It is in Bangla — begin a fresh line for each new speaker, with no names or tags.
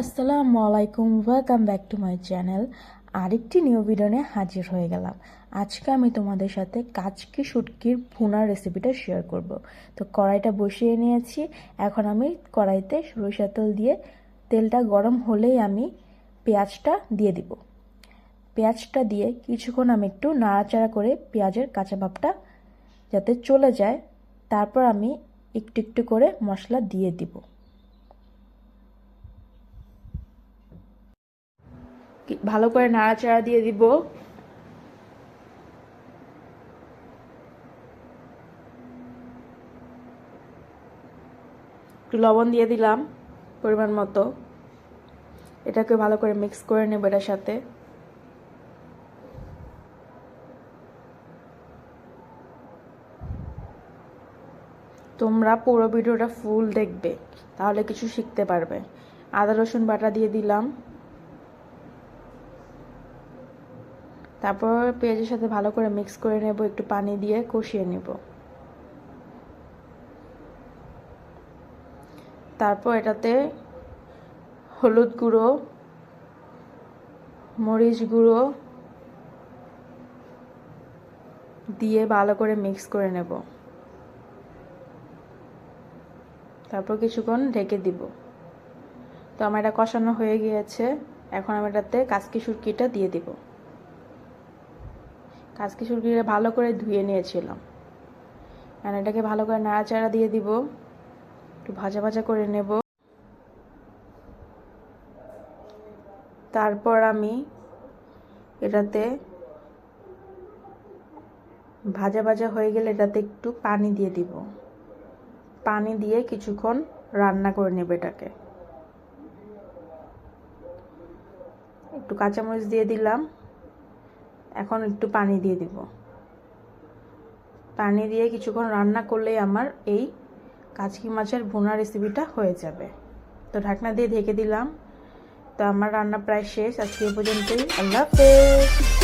আসসালামু আলাইকুম, welcome back to my channel. আরেকটি নিউ ভিডিও নিয়ে হাজির হয়ে গেলাম। আজকে আমি তোমাদের সাথে কাচকি শুটকির ভুনার রেসিপিটা শেয়ার করব। তো কড়াইটা বসিয়ে নিয়েছি। এখন আমি কড়াইতে সরিষার তেল দিয়ে তেলটা গরম হলেই আমি পেঁয়াজটা দিয়ে দিব। পেঁয়াজটা দিয়ে কিছুক্ষণ আমি একটু নাড়াচাড়া করে পেঁয়াজের কাঁচা ভাবটা যাতে চলে যায়, তারপর আমি একটু একটু করে মশলা দিয়ে দিব। ভালো করে নাড়াচাড়া দিয়ে দিব। একটু লবণ দিয়ে দিলাম পরিমাণ মতো। এটাকে ভালো করে মিক্স করে নেব এটার সাথে। তোমরা পুরো ভিডিওটা ফুল দেখবে, তাহলে কিছু শিখতে পারবে। আদা রসুন বাটা দিয়ে দিলাম। তারপর পেঁয়াজের সাথে ভালো করে মিক্স করে নেব, একটু পানি দিয়ে কষিয়ে নেব। তারপর এটাতে হলুদ গুঁড়ো, মরিচ গুঁড়ো দিয়ে ভালো করে মিক্স করে নেব। তারপর কিছুক্ষণ ঢেকে দিব। তো আমার এটা কষানো হয়ে গিয়েছে। এখন আমি এটাতে কাচকি শুটকিটা দিয়ে দিব। কাচকি শুটকিটা ভালো করে ধুয়ে নিয়েছিলাম। আর এটাকে ভালো করে নাড়াচাড়া দিয়ে দিব, একটু ভাজা ভাজা করে নেব। তারপর আমি এটাতে ভাজা ভাজা হয়ে গেলে এটাতে একটু পানি দিয়ে দিব। পানি দিয়ে কিছুক্ষণ রান্না করে নেব এটাকে। একটু কাঁচামরিচ দিয়ে দিলাম। এখন একটু পানি দিয়ে দিব। পানি দিয়ে কিছুক্ষণ রান্না করলেই আমার এই কাচকি মাছের ভুনা রেসিপিটা হয়ে যাবে। তো ঢাকনা দিয়ে ঢেকে দিলাম। তো আমার রান্না প্রায় শেষ। আজকে এই পর্যন্তই। আল্লাহ হাফেজ।